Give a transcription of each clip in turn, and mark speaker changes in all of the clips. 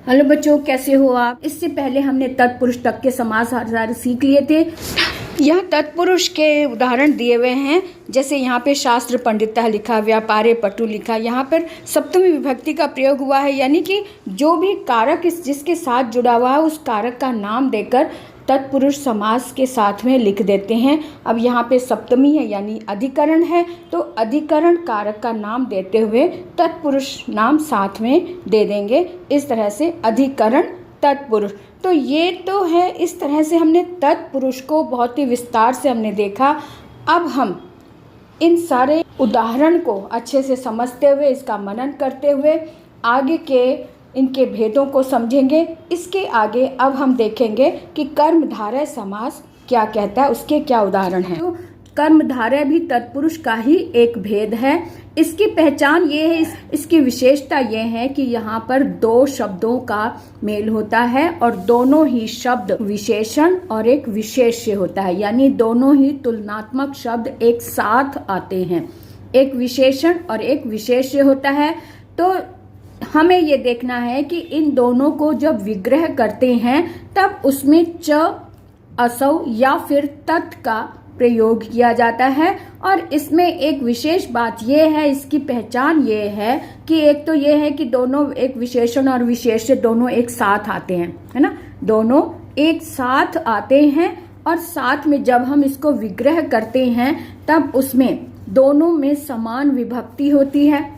Speaker 1: Hello बच्चों, कैसे हो आप। इससे पहले हमने तत्पुरुष तक के समास सारे सीख लिए थे। यह तत्पुरुष के उदाहरण दिए हुए हैं। जैसे यहाँ पे शास्त्र पंडितः लिखा, व्यापारे पटु लिखा। यहाँ पर सप्तमी विभक्ति का प्रयोग हुआ है, यानी कि जो भी कारक जिसके साथ जुड़ा हुआ है उस कारक का नाम देकर तत्पुरुष समास के साथ में लिख देते हैं। अब यहाँ पे सप्तमी है यानी अधिकरण है, तो अधिकरण कारक का नाम देते हुए तत्पुरुष नाम साथ में दे देंगे। इस तरह से अधिकरण तत्पुरुष। तो ये तो है, इस तरह से हमने तत्पुरुष को बहुत ही विस्तार से हमने देखा। अब हम इन सारे उदाहरण को अच्छे से समझते हुए, इसका मनन करते हुए आगे के इनके भेदों को समझेंगे। इसके आगे अब हम देखेंगे कि कर्मधारय समास क्या कहता है, उसके क्या उदाहरण हैं। तो कर्मधारय भी तत्पुरुष का ही एक भेद है। इसकी पहचान ये है, इसकी विशेषता ये है कि यहाँ पर दो शब्दों का मेल होता है और दोनों ही शब्द विशेषण और एक विशेष्य होता है, यानी दोनों ही तुलनात्मक शब्द एक साथ आते हैं। एक विशेषण और एक विशेष्य होता है। तो हमें ये देखना है कि इन दोनों को जब विग्रह करते हैं तब उसमें च, असौ या फिर तत् का प्रयोग किया जाता है। और इसमें एक विशेष बात यह है, इसकी पहचान ये है कि एक तो ये है कि दोनों एक विशेषण और विशेष्य दोनों एक साथ आते हैं, है ना। दोनों एक साथ आते हैं और साथ में जब हम इसको विग्रह करते हैं तब उसमें दोनों में समान विभक्ति होती है,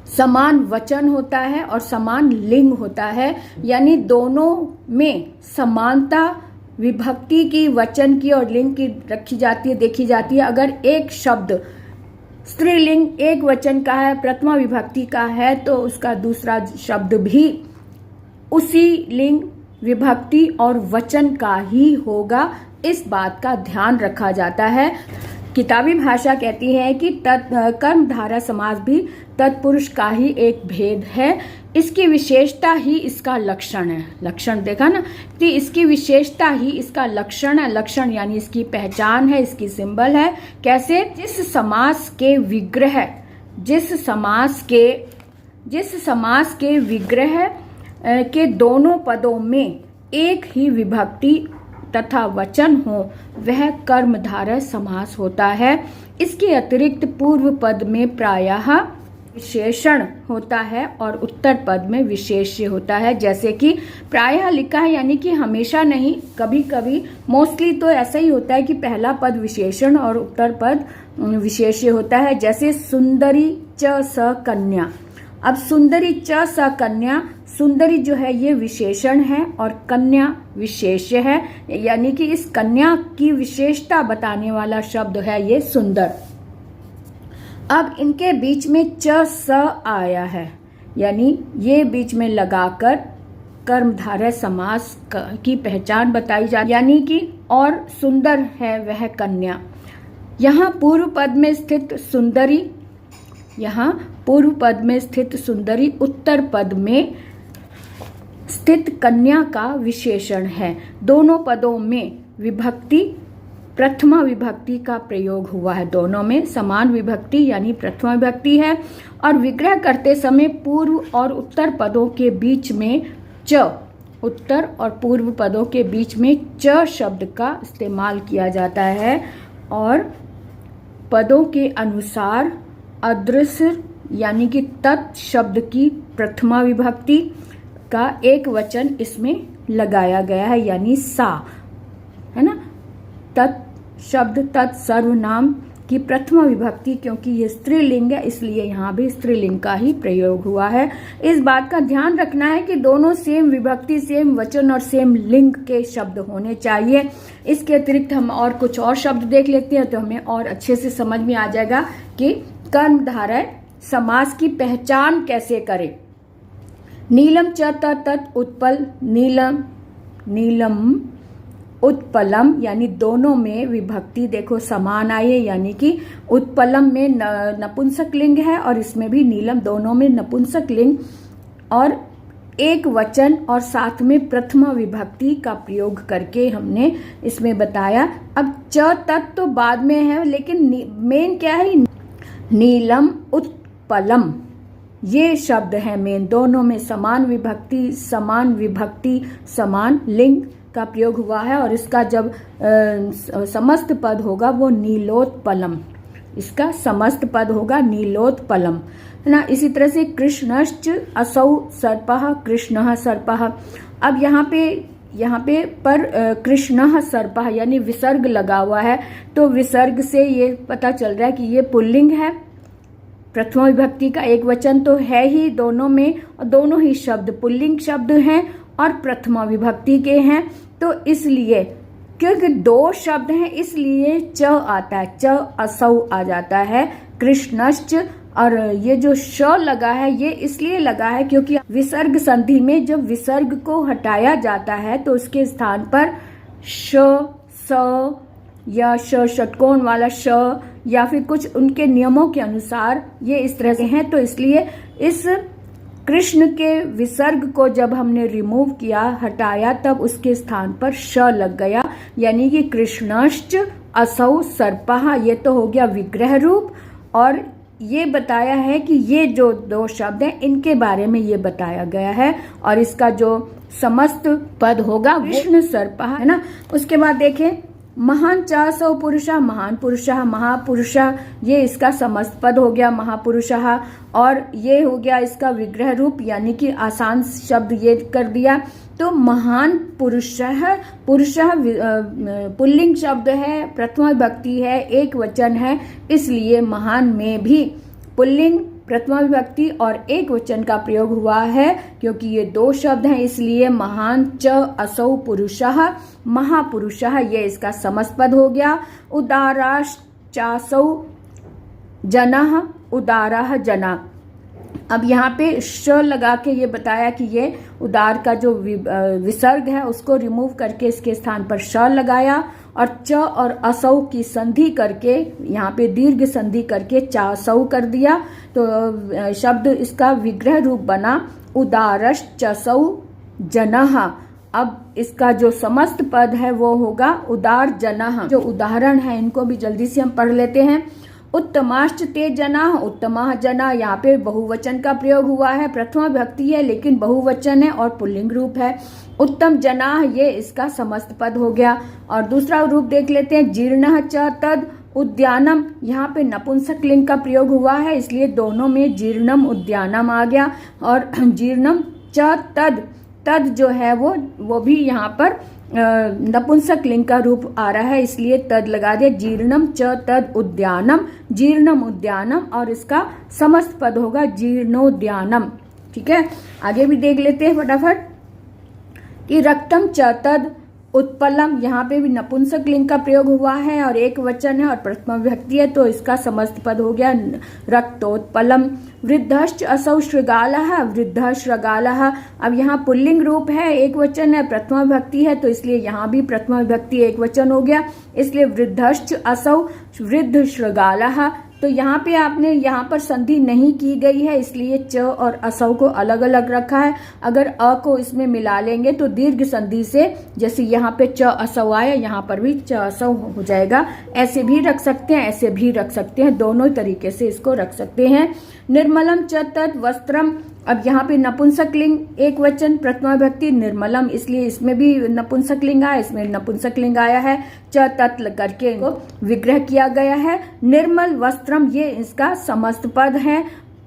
Speaker 1: समान वचन होता है और समान लिंग होता है। यानी दोनों में समानता विभक्ति की, वचन की और लिंग की रखी जाती है, देखी जाती है। अगर एक शब्द स्त्रीलिंग एक वचन का है, प्रथमा विभक्ति का है, तो उसका दूसरा शब्द भी उसी लिंग, विभक्ति और वचन का ही होगा। इस बात का ध्यान रखा जाता है। किताबी भाषा कहती है कि कर्मधारय समास भी तत्पुरुष का ही एक भेद है। इसकी विशेषता ही इसका लक्षण है। लक्षण देखा ना, कि इसकी विशेषता ही इसका लक्षण है। लक्षण यानी इसकी पहचान है, इसकी सिंबल है। कैसे? जिस समास के विग्रह के दोनों पदों में एक ही विभक्ति तथा वचन हो, वह कर्मधारय समास होता है। इसके अतिरिक्त पूर्व पद में प्रायः विशेषण होता है और उत्तर पद में विशेष्य होता है। जैसे कि प्रायः लिखा है, यानी कि हमेशा नहीं, कभी कभी, मोस्टली तो ऐसा ही होता है कि पहला पद विशेषण और उत्तर पद विशेष्य होता है। जैसे सुंदरी च स कन्या। अब सुंदरी च स कन्या, सुंदरी जो है ये विशेषण है और कन्या विशेष्य है, यानी कि इस कन्या की विशेषता बताने वाला शब्द है ये सुंदर। अब इनके बीच में च स आया है, यानी ये बीच में लगाकर कर्मधारय समास की पहचान बताई जाती, यानी कि और सुंदर है वह कन्या। यहाँ पूर्व पद में स्थित सुंदरी, यहाँ पूर्व पद में स्थित सुंदरी उत्तर पद में स्थित कन्या का विशेषण है। दोनों पदों में विभक्ति प्रथमा विभक्ति का प्रयोग हुआ है। दोनों में समान विभक्ति यानी प्रथमा विभक्ति है। और विग्रह करते समय पूर्व और उत्तर पदों के बीच में च, उत्तर और पूर्व पदों के बीच में च शब्द का इस्तेमाल किया जाता है। और पदों के अनुसार अदृश्य यानी कि तत् शब्द की प्रथमा विभक्ति का एक वचन इसमें लगाया गया है, यानी सा, है ना। तत् शब्द तत् सर्वनाम की प्रथमा विभक्ति, क्योंकि ये स्त्रीलिंग है इसलिए यहाँ भी स्त्रीलिंग का ही प्रयोग हुआ है। इस बात का ध्यान रखना है कि दोनों सेम विभक्ति, सेम वचन और सेम लिंग के शब्द होने चाहिए। इसके अतिरिक्त हम और कुछ और शब्द देख लेते हैं तो हमें और अच्छे से समझ में आ जाएगा कि कर्मधारय समास की पहचान कैसे करें। नीलम च तत् उत्पल, नीलम उत्पलम, यानी दोनों में विभक्ति देखो समान आई है, यानी कि उत्पलम में नपुंसक लिंग है और इसमें भी नीलम, दोनों में नपुंसक लिंग और एक वचन और साथ में प्रथमा विभक्ति का प्रयोग करके हमने इसमें बताया। अब च तत् तो बाद में है, लेकिन मेन क्या है, नीलम उत्पलम, ये शब्द है मेन, दोनों में समान विभक्ति, समान लिंग का प्रयोग हुआ है। और इसका जब समस्त पद होगा वो नीलोत्पलम, इसका समस्त पद होगा नीलोत्पलम, है ना। इसी तरह से कृष्णश्च असौ सर्पः, कृष्णः सर्पः। अब यहाँ पे पर कृष्णः सर्पः यानी विसर्ग लगा हुआ है, तो विसर्ग से ये पता चल रहा है कि ये पुल्लिंग है। प्रथमा विभक्ति का एक वचन तो है ही दोनों में, और दोनों ही शब्द पुल्लिंग शब्द हैं और प्रथमा विभक्ति के हैं। तो इसलिए क्योंकि दो शब्द हैं इसलिए च आता है, च असौ आ जाता है, कृष्णश्च। और ये जो श लगा है ये इसलिए लगा है क्योंकि विसर्ग संधि में जब विसर्ग को हटाया जाता है तो उसके स्थान पर श, स या श षटकोण वाला श या फिर कुछ उनके नियमों के अनुसार ये इस तरह से हैं। तो इसलिए इस कृष्ण के विसर्ग को जब हमने रिमूव किया, हटाया, तब उसके स्थान पर श लग गया, यानी कि कृष्णश्च असौ सर्पः। ये तो हो गया विग्रह रूप, और ये बताया है कि ये जो दो शब्द हैं इनके बारे में ये बताया गया है, और इसका जो समस्त पद होगा कृष्ण सर्पः, है ना। उसके बाद देखें महान चासौ पुरुषा, महान पुरुषः, महापुरुषः, ये इसका समस्त पद हो गया महापुरुषः, और ये हो गया इसका विग्रह रूप, यानी कि आसान शब्द ये कर दिया। तो महान पुरुषः, पुरुषः पुल्लिंग शब्द है, प्रथमा विभक्ति है, एक वचन है, इसलिए महान में भी पुल्लिंग प्रथमा विभक्ति और एक वचन का प्रयोग हुआ है। क्योंकि ये दो शब्द हैं इसलिए महान च असौ पुरुषः, महापुरुषः, ये इसका समस्त पद हो गया। उदाराश्चासौ जनः, उदारः जना। अब यहाँ पे श लगा के ये बताया कि ये उदार का जो विसर्ग है उसको रिमूव करके इसके स्थान पर श लगाया, और च और असौ की संधि करके यहाँ पे दीर्घ संधि करके चासौ कर दिया। तो शब्द इसका विग्रह रूप बना उदारश्चसौ जनः। अब इसका जो समस्त पद है वो होगा उदार जनः। जो उदाहरण है इनको भी जल्दी से हम पढ़ लेते हैं। उत्तमाश्च ते जनाः, उत्तमः जना, यहाँ पे बहुवचन का प्रयोग हुआ है, प्रथमा विभक्ति है लेकिन बहुवचन है और पुल्लिंग रूप है। उत्तम जनाः ये इसका समस्त पद हो गया। और दूसरा रूप देख लेते हैं जीर्णः च तद उद्यानम, यहाँ पे नपुंसक लिंग का प्रयोग हुआ है इसलिए दोनों में जीर्णम उद्यानम आ गया। और जीर्णम च तद, तद जो है वो भी यहाँ पर नपुंसक लिंग का रूप आ रहा है इसलिए तद लगा दिया। जीर्णम च तद उद्यानम, जीर्णम उद्यानम, और इसका समस्त पद होगा जीर्णोद्यानम। ठीक है, आगे भी देख लेते हैं फटाफट कि रक्तम च तद उत्पलम, यहाँ पे भी नपुंसक लिंग का प्रयोग हुआ है और एक वचन है और प्रथमा विभक्ति है तो इसका समस्त पद हो गया रक्तोत्पलम। वृद्धश्च असौ शृगालः, वृद्धः शृगालः। अब यहाँ पुल्लिंग रूप है, एक वचन है, प्रथमा विभक्ति है तो इसलिए यहाँ भी प्रथमा विभक्ति एक वचन हो गया, इसलिए वृद्धश्च असौ वृद्ध शृगालः। तो यहाँ पे आपने यहाँ पर संधि नहीं की गई है इसलिए च और असौ को अलग अलग रखा है। अगर अ को इसमें मिला लेंगे तो दीर्घ संधि से जैसे यहाँ पे च असौ आया यहाँ पर भी च असौ हो जाएगा। ऐसे भी रख सकते हैं, ऐसे भी रख सकते हैं, दोनों तरीके से इसको रख सकते हैं। निर्मलम च तत् वस्त्रम, अब यहाँ पे नपुंसक लिंग एक वचन प्रथमा विभक्ति निर्मलम, इसलिए इसमें भी नपुंसक लिंग आया, इसमें नपुंसक लिंग आया है, च तत् करके इनको विग्रह किया गया है। निर्मल वस्त्रम ये इसका समस्त पद है।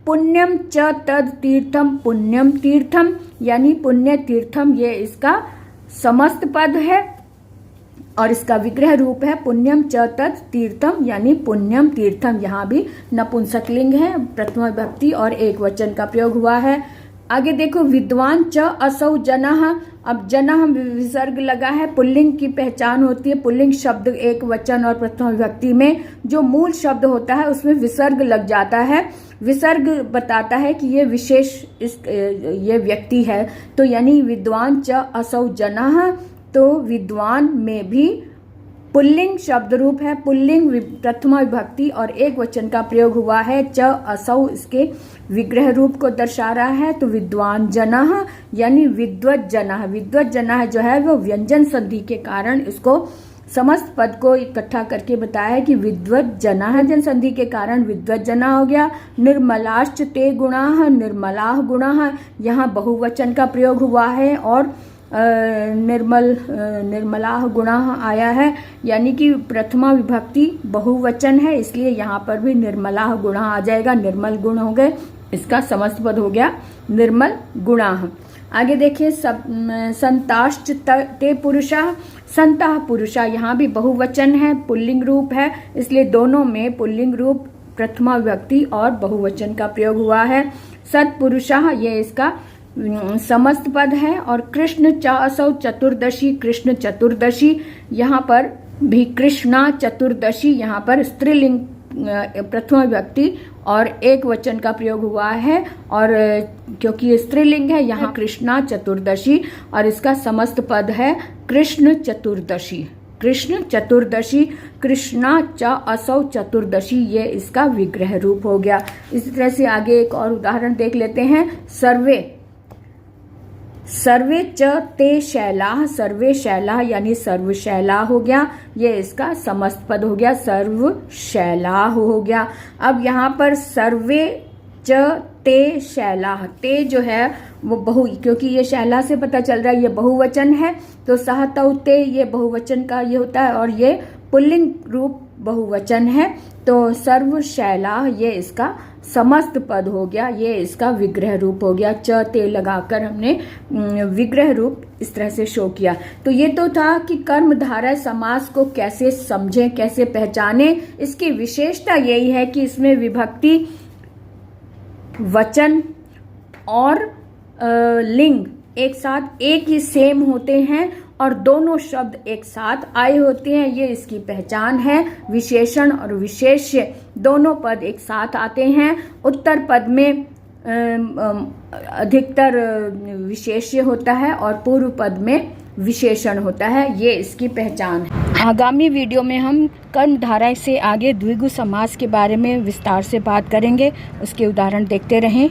Speaker 1: पुण्यम च तद तीर्थम, पुण्यम तीर्थम यानी पुण्य तीर्थम, ये इसका समस्त पद है और इसका विग्रह रूप है पुण्यम च तत् तीर्थम यानी पुण्यम तीर्थम। यहाँ भी नपुंसक लिंग है, प्रथमा विभक्ति और एक वचन का प्रयोग हुआ है। आगे देखो विद्वान च असौ जनः, अब जनः विसर्ग लगा है, पुल्लिंग की पहचान होती है। पुल्लिंग शब्द एक वचन और प्रथमा विभक्ति में जो मूल शब्द होता है उसमें विसर्ग लग जाता है। विसर्ग बताता है कि ये विशेष ये व्यक्ति है, तो यानी विद्वान च असौ जनः, तो विद्वान में भी पुल्लिंग शब्द रूप है, पुल्लिंग प्रथमा विभक्ति और एक वचन का प्रयोग हुआ है। च असौ इसके विग्रह रूप को दर्शा रहा है, तो विद्वान जनः यानी विद्वत जनः। विद्वत जनः जो है वो व्यंजन संधि के कारण इसको समस्त पद को इकट्ठा करके बताया है कि विद्वत जना है, जन संधि के कारण विद्वत जना हो गया। निर्मलाश्च ते गुणाः, निर्मलाः गुणाः, यहाँ बहुवचन का प्रयोग हुआ है और निर्मलाः गुणाः आया है, यानी कि प्रथमा विभक्ति बहुवचन है, इसलिए यहाँ पर भी निर्मलाः गुणाः आ जाएगा। निर्मल गुण हो गए, इसका समस्त पद हो गया निर्मल गुणाः। आगे देखिए संताश्च ते पुरुषाः, संताः पुरुषा, यहाँ भी बहुवचन है, पुल्लिंग रूप है, इसलिए दोनों में पुल्लिंग रूप प्रथमा विभक्ति और बहुवचन का प्रयोग हुआ है। सत्पुरुषाः, ये इसका समस्त पद है। और कृष्ण च असौ चतुर्दशी, कृष्ण चतुर्दशी, यहाँ पर भी कृष्णा चतुर्दशी, यहाँ पर स्त्रीलिंग प्रथमा विभक्ति और एक वचन का प्रयोग हुआ है, और क्योंकि ये स्त्रीलिंग है यहाँ कृष्णा चतुर्दशी, और इसका समस्त पद है कृष्ण चतुर्दशी। कृष्ण चतुर्दशी, कृष्णा च असौ चतुर्दशी, ये इसका विग्रह रूप हो गया। इसी तरह से आगे एक और उदाहरण देख लेते हैं। सर्वे च ते शैलाः, सर्वे शैलाः यानी सर्वशैला हो गया, ये इसका समस्त पद हो गया, सर्वशैला हो गया। अब यहाँ पर सर्वे च ते शैलाः, ते जो है वो क्योंकि ये शैला से पता चल रहा है ये बहुवचन है, तो सह तौ ते ये बहुवचन का ये होता है, और ये पुल्लिंग रूप बहुवचन है, तो सर्वशैला ये इसका समस्त पद हो गया, ये इसका विग्रह रूप हो गया। च ते लगाकर हमने विग्रह रूप इस तरह से शो किया। तो ये तो था कि कर्मधारय समास को कैसे समझें, कैसे पहचाने। इसकी विशेषता यही है कि इसमें विभक्ति, वचन और लिंग एक साथ एक ही सेम होते हैं, और दोनों शब्द एक साथ आए होते हैं, ये इसकी पहचान है। विशेषण और विशेष्य दोनों पद एक साथ आते हैं। उत्तर पद में अधिकतर विशेष्य होता है और पूर्व पद में विशेषण होता है, ये इसकी पहचान है। आगामी वीडियो में हम कर्मधारय से आगे द्विगु समास के बारे में विस्तार से बात करेंगे, उसके उदाहरण देखते रहें।